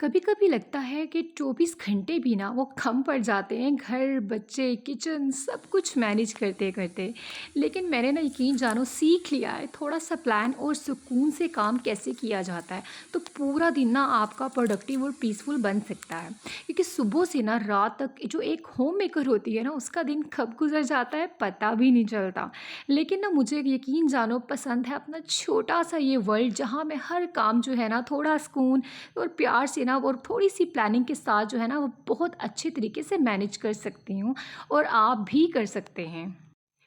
कभी कभी लगता है कि 24 घंटे भी ना वो कम पड़ जाते हैं, घर बच्चे किचन सब कुछ मैनेज करते करते। लेकिन मैंने ना यकीन जानो सीख लिया है थोड़ा सा प्लान और सुकून से काम कैसे किया जाता है। तो पूरा दिन ना आपका प्रोडक्टिव और पीसफुल बन सकता है, क्योंकि सुबह से ना रात तक जो एक होम मेकर होती है ना, उसका दिन कब गुजर जाता है पता भी नहीं चलता। लेकिन ना मुझे यकीन जानो पसंद है अपना छोटा सा ये वर्ल्ड, जहाँ मैं हर काम जो है ना थोड़ा सुकून और प्यार से ना और थोड़ी-सी प्लानिंग के साथ जो है ना वो बहुत अच्छे तरीके से मैनेज कर सकती हूँ, और आप भी कर सकते हैं।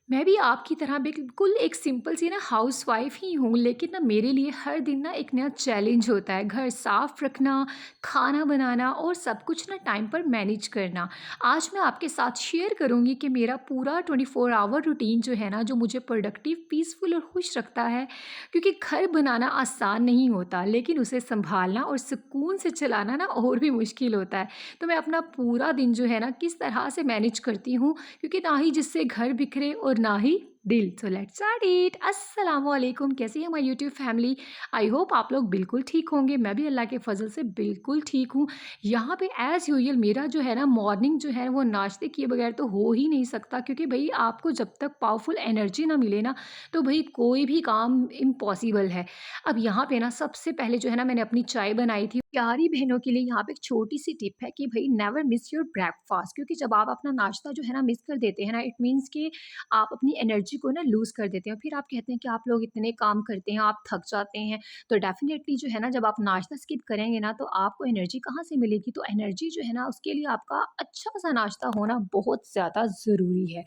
मैं भी आपकी तरह बिल्कुल एक सिंपल सी ना हाउसवाइफ ही हूँ, लेकिन ना मेरे लिए हर दिन ना एक नया चैलेंज होता है। घर साफ रखना, खाना बनाना और सब कुछ ना टाइम पर मैनेज करना। आज मैं आपके साथ शेयर करूँगी कि मेरा पूरा 24 आवर रूटीन जो है ना, जो मुझे प्रोडक्टिव, पीसफुल और खुश रखता है। क्योंकि घर बनाना आसान नहीं होता, लेकिन उसे सँभालना और सुकून से चलाना ना और भी मुश्किल होता है। तो मैं अपना पूरा दिन जो है ना किस तरह से मैनेज करती हूँ, क्योंकि ना ही जिससे घर बिखरे और ना ही दिल। So let's start it. अस्सलाम वालेकुम, कैसी है हमारी यूट्यूब फैमिली। आई होप आप लोग बिल्कुल ठीक होंगे। मैं भी अल्लाह के फजल से बिल्कुल ठीक हूँ। यहाँ पे एज़ यूजुअल मेरा जो है ना मॉर्निंग जो है वो नाश्ते किए बगैर तो हो ही नहीं सकता, क्योंकि भाई आपको जब तक पावरफुल एनर्जी ना मिले ना, तो भाई कोई भी काम इम्पॉसिबल है। अब यहाँ पे ना सबसे पहले जो है ना मैंने अपनी चाय बनाई थी। प्यारी बहनों के लिए यहाँ पे एक छोटी-सी टिप है कि भई नेवर मिस योर ब्रेकफास्ट, क्योंकि जब आप अपना नाश्ता जो है ना मिस कर देते हैं ना, इट मीन्स कि आप अपनी एनर्जी को ना लूज़ कर देते हैं। फिर आप कहते हैं कि आप लोग इतने काम करते हैं, आप थक जाते हैं। तो डेफ़िनेटली जो है ना जब आप नाश्ता स्किप करेंगे ना, तो आपको एनर्जी कहाँ से मिलेगी? तो एनर्जी जो है ना उसके लिए आपका अच्छा-सा नाश्ता होना बहुत ज़्यादा ज़रूरी है।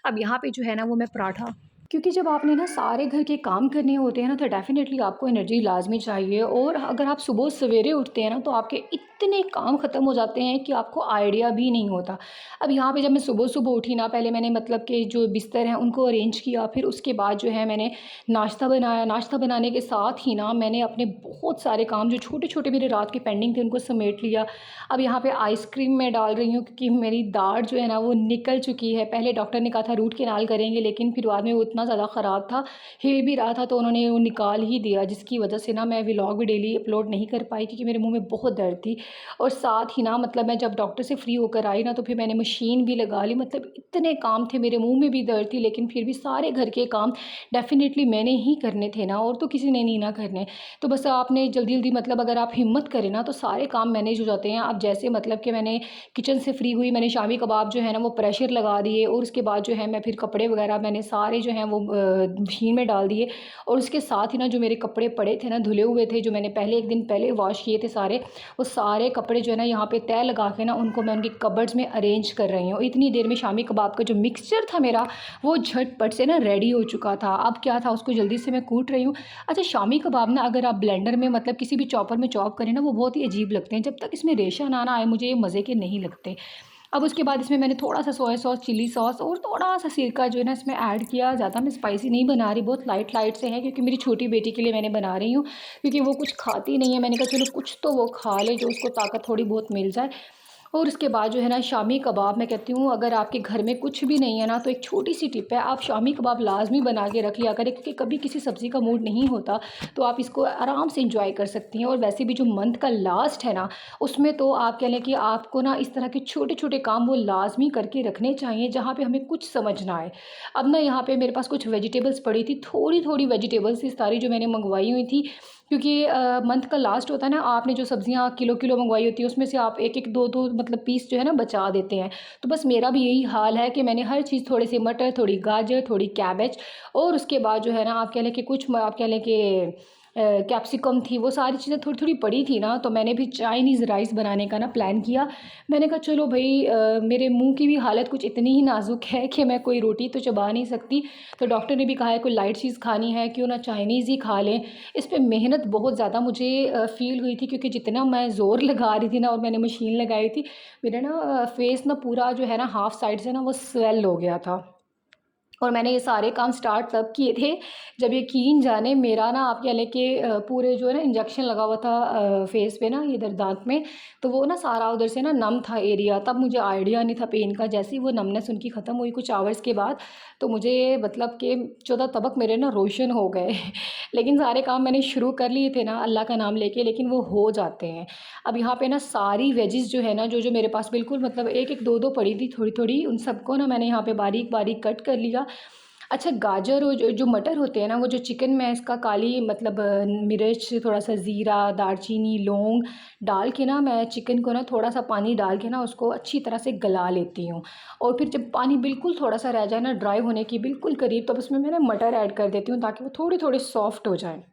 अब यहाँ पे जो है ना वो मैं पराठा, क्योंकि जब आपने ना सारे घर के काम करने होते हैं ना, तो डेफ़िनेटली आपको एनर्जी लाज़मी चाहिए। और अगर आप सुबह सवेरे उठते हैं ना, तो आपके इतने काम ख़त्म हो जाते हैं कि आपको आइडिया भी नहीं होता। अब यहाँ पे जब मैं सुबह-सुबह उठी ना, पहले मैंने मतलब कि जो बिस्तर हैं उनको अरेंज किया, फिर उसके बाद जो है मैंने नाश्ता बनाया। नाश्ता बनाने के साथ ही ना मैंने अपने बहुत सारे काम जो छोटे-छोटे मेरे रात के पेंडिंग थे उनको समेट लिया। अब यहाँ पे आइसक्रीम मैं डाल रही हूँ, क्योंकि मेरी दाढ़ जो है ना वो निकल चुकी है। पहले डॉक्टर ने कहा था रूट कैनाल करेंगे, लेकिन फिर बाद में वो इतना ज़्यादा ख़राब था, हिल भी रहा था, तो उन्होंने वो निकाल ही दिया, जिसकी वजह से ना मैं व्लॉग भी डेली अपलोड नहीं कर पाई, क्योंकि मेरे मुँह में बहुत दर्द थी। और साथ ही ना मतलब मैं जब डॉक्टर से फ्री होकर आई ना, तो फिर मैंने मशीन भी लगा ली। मतलब इतने काम थे, मेरे मुँह में भी दर्द थी, लेकिन फिर भी सारे घर के काम डेफ़िनेटली मैंने ही करने थे ना, और तो किसी ने नहीं ना करने। तो बस आपने जल्दी-जल्दी मतलब अगर आप हिम्मत करें ना, तो सारे काम मैनेज हो जाते हैं। अब जैसे मतलब कि मैंने किचन से फ्री हुई, मैंने शामी कबाब जो है ना वो प्रेशर लगा दिए, और उसके बाद जो है मैं फिर कपड़े वगैरह मैंने सारे जो हैं वो मशीन में डाल दिए। और उसके साथ ही ना जो मेरे कपड़े पड़े थे ना, धुले हुए थे, जो मैंने पहले 1 दिन पहले वॉश किए थे सारे, वो सारे कपड़े जो है ना यहाँ पे तह लगा के ना उनको मैं उनकी कबर्ड्स में अरेंज कर रही हूँ। इतनी देर में शामी कबाब का जो मिक्सचर था मेरा, वो झटपट से ना रेडी हो चुका था। अब क्या था, उसको जल्दी से मैं कूट रही हूँ। अच्छा, शामी कबाब ना अगर आप ब्लेंडर में मतलब किसी भी चॉपर में चॉप करें ना, वो बहुत ही अजीब लगते हैं। जब तक इसमें रेशा ना आए मुझे ये मज़े के नहीं लगते। अब उसके बाद इसमें मैंने थोड़ा-सा सोया सॉस, चिली सॉस और थोड़ा-सा सिरका जो है ना इसमें ऐड किया। ज़्यादा मैं स्पाइसी नहीं बना रही, बहुत लाइट-लाइट से है, क्योंकि मेरी छोटी बेटी के लिए मैंने बना रही हूँ, क्योंकि वो कुछ खाती नहीं है। मैंने कहा चलो कुछ तो वो खा ले, जो उसको ताकत थोड़ी बहुत मिल जाए। और उसके बाद जो है ना शामी कबाब, मैं कहती हूँ अगर आपके घर में कुछ भी नहीं है ना, तो एक छोटी-सी टिप है, आप शामी कबाब लाज़मी बना के रख लिया करें, क्योंकि कभी किसी सब्ज़ी का मूड नहीं होता, तो आप इसको आराम से एन्जॉय कर सकती हैं। और वैसे भी जो मंथ का लास्ट है ना, उसमें तो आप कह लें कि आपको ना इस तरह के छोटे-छोटे काम वो लाज़मी करके रखने चाहिए, जहाँ पे हमें कुछ समझ ना आए। अब ना यहाँ पे मेरे पास कुछ वेजिटेबल्स पड़ी थी, थोड़ी-थोड़ी वेजिटेबल्स थी सारी जो मैंने मँगवाई हुई थी, क्योंकि मंथ का लास्ट होता है ना, आपने जो सब्जियाँ किलो-किलो मंगवाई होती है, उसमें से आप 1-1, 2-2 मतलब पीस जो है ना बचा देते हैं। तो बस मेरा भी यही हाल है कि मैंने हर चीज़, थोड़े से मटर, थोड़ी गाजर, थोड़ी कैबेज, और उसके बाद जो है ना आप कह लें कि कुछ आप कह लें कि कैप्सिकम थी, वो सारी चीज़ें थोड़ी-थोड़ी पड़ी थी ना, तो मैंने भी चाइनीज़ राइस बनाने का ना प्लान किया। मैंने कहा चलो भई, मेरे मुँह की भी हालत कुछ इतनी ही नाज़ुक है कि मैं कोई रोटी तो चबा नहीं सकती। तो डॉक्टर ने भी कहा है कोई लाइट चीज़ खानी है, क्यों ना चाइनीज़ ही खा लें। इस पे मेहनत बहुत ज़्यादा मुझे फ़ील हुई थी, क्योंकि जितना मैं ज़ोर लगा रही थी ना, और मैंने मशीन लगाई थी, मेरा ना फ़ेस ना पूरा जो है ना हाफ़ साइड से ना वो स्वेल हो गया था। और मैंने ये सारे काम स्टार्ट तब किए थे जब यकीन जाने मेरा ना आप कह लें कि पूरे जो है ना इंजेक्शन लगा हुआ था फेस पे ना इधर दांत में। तो वो ना सारा उधर से ना नम था एरिया, तब मुझे आइडिया नहीं था पेन का। जैसे ही वो नमनेस उनकी ख़त्म हुई कुछ आवर्स के बाद, तो मुझे मतलब कि 14 तबक मेरे ना रोशन हो गए। लेकिन सारे काम मैंने शुरू कर लिए थे ना अल्लाह का नाम लेके, लेकिन वो हो जाते हैं। अब यहाँ पे ना सारी वेजिस जो है ना जो जो मेरे पास बिल्कुल मतलब एक एक दो दो पड़ी थी थोड़ी थोड़ी, उन सबको ना मैंने यहाँ पे बारीक बारीक कट कर लिया। अच्छा, गाजर और जो जो मटर होते हैं ना, वो जो चिकन में इसका काली मतलब मिर्च, थोड़ा-सा ज़ीरा, दालचीनी, लौंग डाल के ना मैं चिकन को ना थोड़ा-सा पानी डाल के ना उसको अच्छी तरह से गला लेती हूँ। और फिर जब पानी बिल्कुल थोड़ा-सा रह जाए ना ड्राई होने की बिल्कुल करीब, तब उसमें मैं ना मटर ऐड कर देती हूँ ताकि वो थोड़ी-थोड़ी सॉफ्ट हो जाएँ।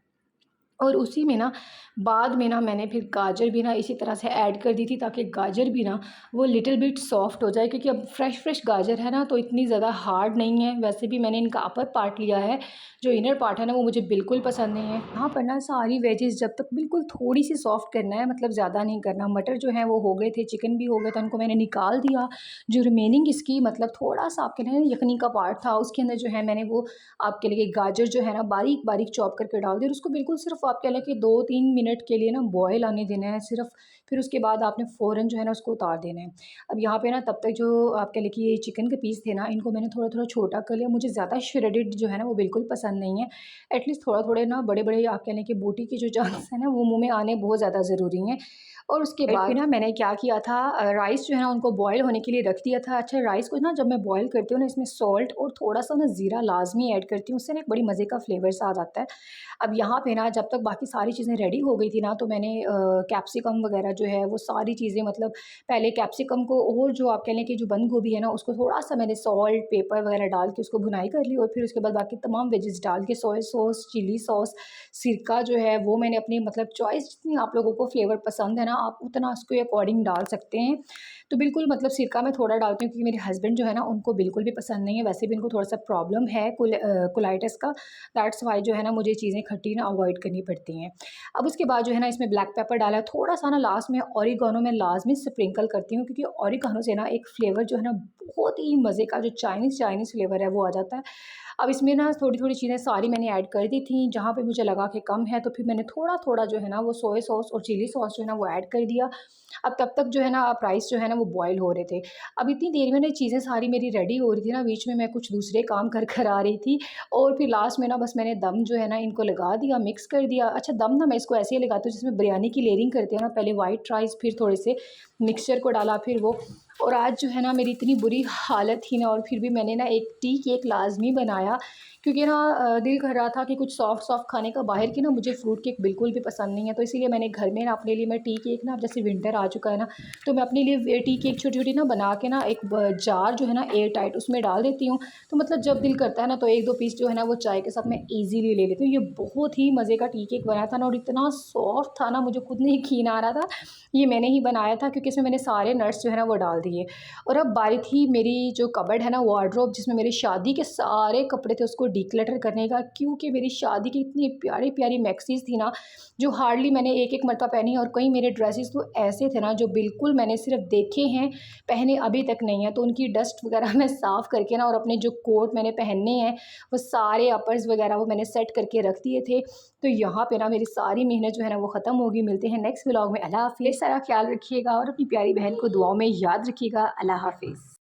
और उसी में ना बाद में ना मैंने फिर गाजर भी ना इसी तरह से ऐड कर दी थी ताकि गाजर भी ना वो लिटिल बिट सॉफ्ट हो जाए, क्योंकि अब फ्रेश फ्रेश गाजर है ना तो इतनी ज़्यादा हार्ड नहीं है। वैसे भी मैंने इनका अपर पार्ट लिया है, जो इनर पार्ट है ना वो मुझे बिल्कुल पसंद नहीं है। यहाँ पर ना सारी वेजेस जब तक बिल्कुल थोड़ी सी सॉफ्ट करना है, मतलब ज़्यादा नहीं करना। मटर जो है वो हो गए थे, चिकन भी हो गया था, उनको मैंने निकाल दिया। जो रिमेनिंग इसकी मतलब थोड़ा सा आपके लिए यखनी का पार्ट था, उसके अंदर जो है मैंने वो आपके लिए गाजर जो है ना बारीक बारीक चॉप करके डाल दी और उसको बिल्कुल सिर्फ आप कह लें कि 2-3 मिनट के लिए ना बॉयल आने देना है सिर्फ। फिर उसके बाद आपने फ़ौरन जो है ना उसको उतार देना है। अब यहाँ पे ना तब तक जो आप कह लें कि ये चिकन के पीस थे ना, इनको मैंने थोड़ा थोड़ा छोटा कर लिया। मुझे ज़्यादा श्रेडेड जो है ना वो बिल्कुल पसंद नहीं है। एटलीस्ट थोड़ा थोड़े ना बड़े बड़े आप कह लें कि बोटी के जो चांस है ना वो मुंह में आने बहुत ज़्यादा ज़रूरी हैं। और उसके बाद फिर ना मैंने क्या किया था, राइस जो है ना उनको बॉयल होने के लिए रख दिया था। अच्छा, राइस को ना जब मैं बॉयल करती हूँ ना, इसमें सॉल्ट और थोड़ा-सा ना ज़ीरा लाज़मी ऐड करती हूँ, उससे ना एक बड़ी मज़े का फ्लेवर सा आ जाता है। अब यहाँ पे ना जब तक बाकी सारी चीज़ें रेडी हो गई थी ना, तो मैंने कैप्सिकम वग़ैरह जो है वो सारी चीज़ें मतलब पहले कैप्सिकम को और जो आप कह लें कि जो बंद गोभी है ना उसको थोड़ा-सा मैंने सॉल्ट, पेपर वग़ैरह डाल के उसको भुनाई कर ली और फिर उसके बाद बाकी तमाम वेजेस डाल के सोया सॉस, चिली सॉस, सिरका जो है वो मैंने अपनी मतलब चॉइस, जितनी आप लोगों को फ्लेवर पसंद है ना आप उतना उसके अकॉर्डिंग डाल सकते हैं। तो बिल्कुल मतलब सिरका मैं थोड़ा डालती हूँ क्योंकि मेरे हस्बैंड जो है ना उनको बिल्कुल भी पसंद नहीं है, वैसे भी उनको थोड़ा-सा प्रॉब्लम है कोलाइटिस का। दैट्स व्हाई जो है ना मुझे चीज़ें खट्टी ना अवॉइड करनी पड़ती हैं। अब उसके बाद जो है ना इसमें ब्लैक पेपर डाला है, थोड़ा-सा ना लास्ट में ओरिगैनो मैं लाज़मी स्प्रिंकल करती हूँ, क्योंकि ओरिगैनो से ना एक फ्लेवर जो है ना बहुत ही मज़े का जो चाइनीज़ चाइनीज़ फ्लेवर है वो आ जाता है। अब इसमें ना थोड़ी-थोड़ी चीज़ें सारी मैंने ऐड कर दी थी, जहाँ पे मुझे लगा कि कम है तो फिर मैंने थोड़ा-थोड़ा जो है ना वो सोया सॉस और चिली सॉस जो है ना वो ऐड कर दिया। अब तब तक जो है ना राइस जो है ना वो बॉयल हो रहे थे। अब इतनी देर में ना चीज़ें सारी मेरी रेडी हो रही थी ना, बीच में मैं कुछ दूसरे काम कर कर आ रही थी और फिर लास्ट में ना बस मैंने दम जो है ना इनको लगा दिया, मिक्स कर दिया। अच्छा, दम ना मैं इसको ऐसे ही लगाती हूँ जिसमें बिरयानी की लेयरिंग करते हैं ना, पहले व्हाइट राइस फिर थोड़े से मिक्सचर को डाला फिर वो। और आज जो है ना मेरी इतनी बुरी हालत थी ना, और फिर भी मैंने ना एक टी केक लाज़मी बनाया, क्योंकि ना दिल कर रहा था कि कुछ सॉफ्ट-सॉफ्ट खाने का। बाहर की ना मुझे फ्रूट केक बिल्कुल भी पसंद नहीं है, तो इसीलिए मैंने घर में ना अपने लिए मैं टी केक ना, अब जैसे विंटर आ चुका है ना, तो मैं अपने लिए टी केक छोटी-छोटी ना बना के ना एक जार जो है ना एयर टाइट उसमें डाल देती हूँ। तो मतलब जब दिल करता है ना तो 1-2 पीस जो है ना वो चाय के साथ मैं ईज़िली ले लेती हूँ। ये बहुत ही मज़े का टी केक बना था ना, और इतना सॉफ्ट था ना मुझे खुद नहीं यकीन आ रहा था। ये मैंने ही बनाया था क्योंकि इसमें मैंने सारे नट्स जो है ना वो डाल दिए। और अब बारी थी मेरी जो कबर्ड है ना वार्डरोब, जिसमें मेरी शादी के सारे कपड़े थे उसको डिक्लटर करने का, क्योंकि मेरी शादी की इतनी प्यारी प्यारी मैक्सीज थी ना जो हार्डली मैंने एक एक मरतबा पहनी, और कई मेरे ड्रेसेस तो ऐसे थे ना जो बिल्कुल मैंने सिर्फ देखे हैं, पहने अभी तक नहीं है। तो उनकी डस्ट वगैरह मैं साफ़ करके ना, और अपने जो कोट मैंने पहनने हैं वो सारे अपर्स वगैरह वो मैंने सेट करके रख दिए थे। तो यहाँ पे ना मेरी सारी मेहनत जो है ना वो ख़त्म होगी। मिलते हैं नेक्स्ट व्लॉग में। अल्लाह हाफ़िज़। सारा ख्याल रखिएगा और अपनी प्यारी बहन को दुआओं में याद रखिएगा। अल्लाह हाफ़िज़।